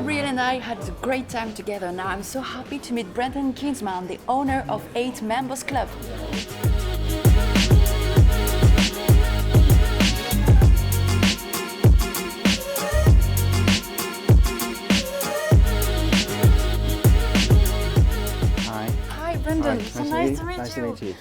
Gabriel and I had a great time together. Now I'm so happy to meet Rodney Kinsman, the owner of 8 Members Club. Hi, Brendan. Hi, So nice to meet you. Nice to meet you.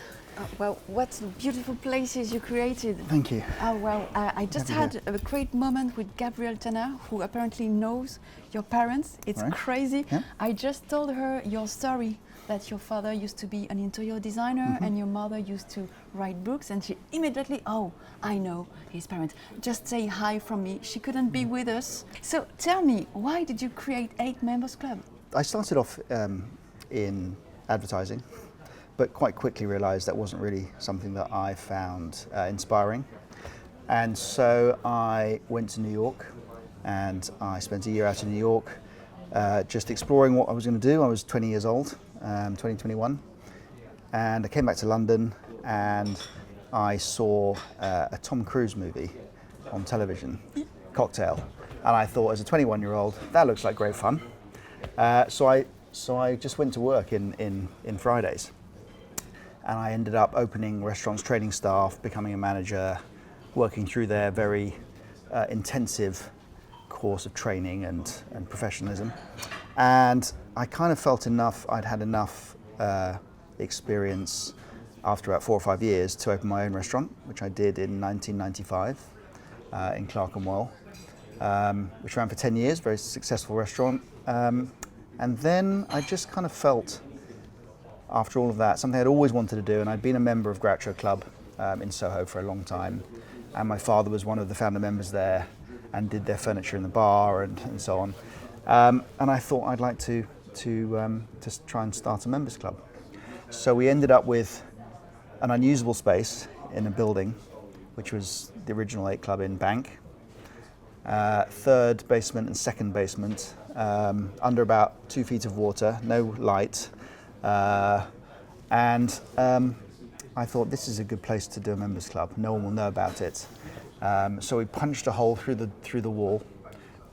Well, what beautiful places you created. Thank you. Oh, well, I just had a great moment with Gabrielle Tanner, who apparently knows your parents. It's Right. crazy. Yeah. I just told her your story, that your father used to be an interior designer and your mother used to write books, and she immediately, oh, I know his parents. Just say hi from me. She couldn't be with us. So tell me, why did you create 8 Members Club? I started off in advertising, but quite quickly realised that wasn't really something that I found inspiring. And so I went to New York and I spent a year out in New York just exploring what I was going to do. I was 20 years old, 2021, and I came back to London and I saw a Tom Cruise movie on television, Cocktail, and I thought, as a 21-year-old, that looks like great fun. So I just went to work in Fridays. And I ended up opening restaurants, training staff, becoming a manager, working through their very intensive course of training and professionalism. And I kind of felt I'd had enough experience after about 4 or 5 years to open my own restaurant, which I did in 1995 in Clerkenwell, which ran for 10 years, very successful restaurant. And then I just kind of felt, after all of that, something I'd always wanted to do, and I'd been a member of Groucho Club in Soho for a long time, and my father was one of the founder members there and did their furniture in the bar and so on. And I thought I'd like to try and start a members club. So we ended up with an unusable space in a building, which was the original 8 Club in Bank, 3rd basement and 2nd basement, under about 2 feet of water, no light. And I thought, this is a good place to do a members club. No one will know about it. So we punched a hole through the wall,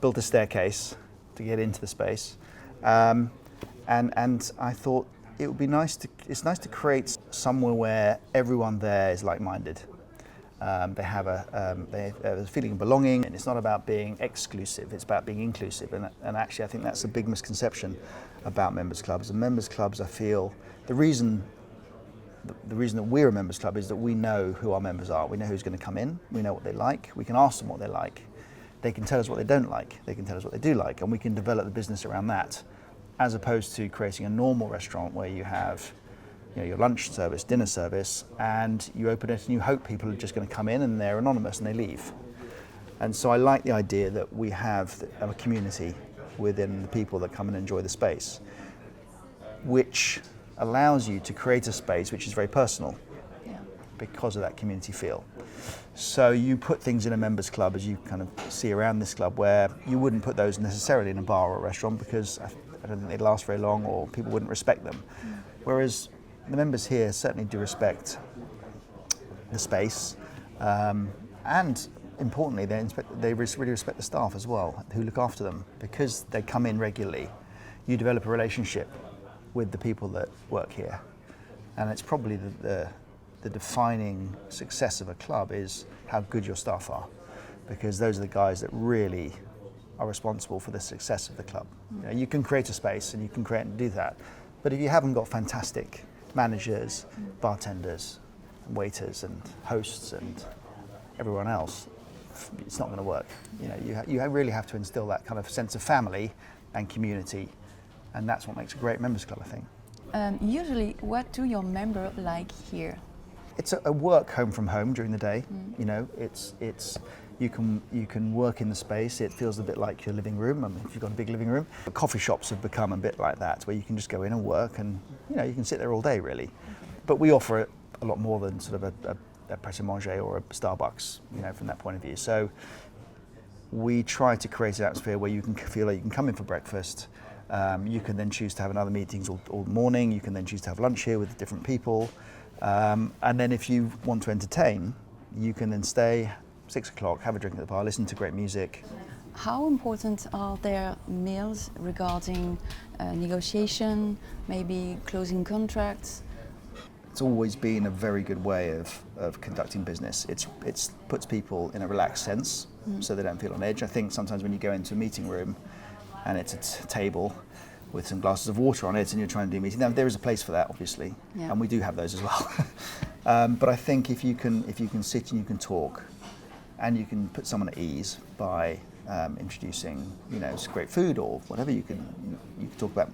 built a staircase to get into the space, and I thought it would be it's nice to create somewhere where everyone there is like-minded. They have a feeling of belonging, and it's not about being exclusive, it's about being inclusive. And actually, I think that's a big misconception about members clubs. And members clubs, I feel, the reason that we're a members club is that we know who our members are. We know who's going to come in, we know what they like, we can ask them what they like, they can tell us what they don't like, they can tell us what they do like, and we can develop the business around that, as opposed to creating a normal restaurant where you have your lunch service, dinner service, and you open it and you hope people are just going to come in and they're anonymous and they leave. And so I like the idea that we have a community within the people that come and enjoy the space, which allows you to create a space which is very personal because of that community feel. So you put things in a members club, as you kind of see around this club, where you wouldn't put those necessarily in a bar or a restaurant because I don't think they'd last very long or people wouldn't respect them. Whereas the members here certainly do respect the space, and importantly, they really respect the staff as well, who look after them. Because they come in regularly, you develop a relationship with the people that work here. And it's probably the defining success of a club is how good your staff are, because those are the guys that really are responsible for the success of the club. You can create a space and you can create and do that, but if you haven't got fantastic managers, bartenders, and waiters and hosts and everyone else, it's not going to work. You really have to instill that kind of sense of family and community, and that's what makes a great members club, I think. Usually, what do your members like here? It's a work home from home during the day. You can work in the space. It feels a bit like your living room. I mean, if you've got a big living room. Coffee shops have become a bit like that, where you can just go in and work, and you can sit there all day really. But we offer it a lot more than sort of a pret-a-manger or a Starbucks, from that point of view. So we try to create an atmosphere where you can feel like you can come in for breakfast. You can then choose to have another meetings all morning. You can then choose to have lunch here with different people. And then if you want to entertain, you can then stay 6 o'clock, have a drink at the bar, listen to great music, How important are their meals regarding negotiation, maybe closing contracts? It's always been a very good way of conducting business. It's puts people in a relaxed sense, so they don't feel on edge. I think sometimes when you go into a meeting room and it's a table with some glasses of water on it and you're trying to do a meeting, now there is a place for that, obviously, and we do have those as well. But I think if you can sit and you can talk, and you can put someone at ease by introducing, great food or whatever, you can talk about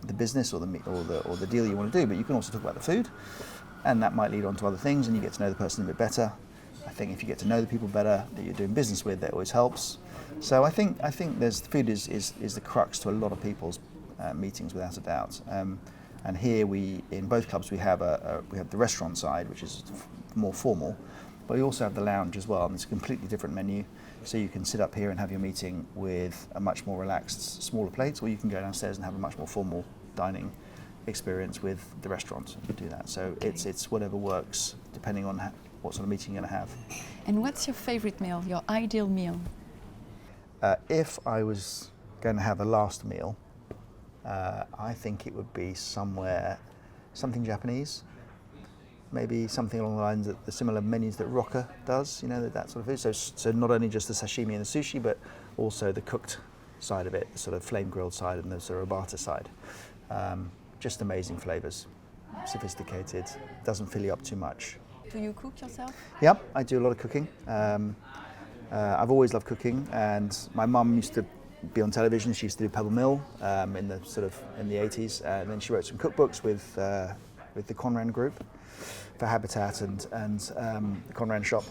the business or the deal you want to do, but you can also talk about the food, and that might lead on to other things, and you get to know the person a bit better. I think if you get to know the people better that you're doing business with, that always helps. So I think food is the crux to a lot of people's meetings, without a doubt. And here in both clubs we have the restaurant side, which is more formal, but we also have the lounge as well, and it's a completely different menu. So you can sit up here and have your meeting with a much more relaxed, smaller plate, or you can go downstairs and have a much more formal dining experience with the restaurant and do that. So it's whatever works depending on what sort of meeting you're going to have. And what's your favorite meal, your ideal meal? If I was going to have a last meal, I think it would be something Japanese. Maybe something along the lines of the similar menus that Rocker does, that sort of food. So not only just the sashimi and the sushi, but also the cooked side of it, the sort of flame grilled side and the sort of robata side. Just amazing flavors, sophisticated, doesn't fill you up too much. Do you cook yourself? Yeah, I do a lot of cooking. I've always loved cooking, and my mum used to be on television. She used to do Pebble Mill in the 80s, and then she wrote some cookbooks with the Conran Group for Habitat and the Conran shop.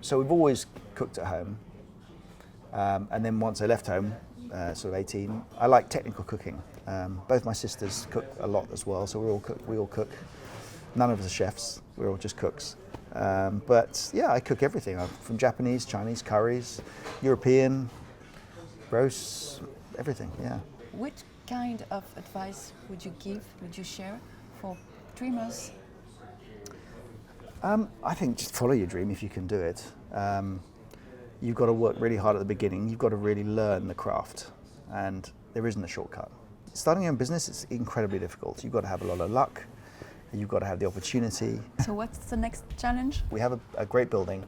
So we've always cooked at home. And then once I left home, sort of 18, I like technical cooking. Both my sisters cook a lot as well, so we all cook. None of us are chefs, we're all just cooks. But yeah, I cook everything, from Japanese, Chinese, curries, European, roasts, everything, yeah. Which kind of advice would you share for dreamers? I think just follow your dream if you can do it. You've got to work really hard at the beginning. You've got to really learn the craft, and there isn't a shortcut. Starting your own business is incredibly difficult. You've got to have a lot of luck. You've got to have the opportunity. So what's the next challenge? We have a great building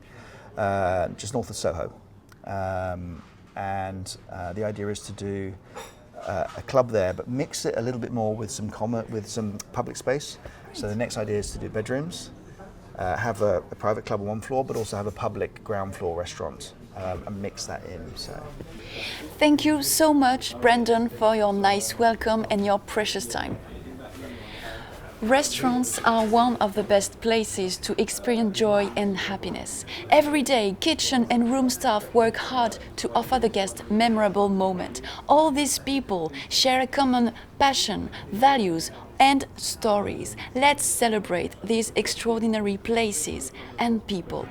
just north of Soho, and the idea is to do a club there, but mix it a little bit more with some public space. So the next idea is to do bedrooms, have a private club on one floor, but also have a public ground floor restaurant, and mix that in. So, thank you so much, Brandon, for your nice welcome and your precious time. Restaurants are one of the best places to experience joy and happiness. Every day, kitchen and room staff work hard to offer the guest memorable moment. All these people share a common passion, values, and stories. Let's celebrate these extraordinary places and people.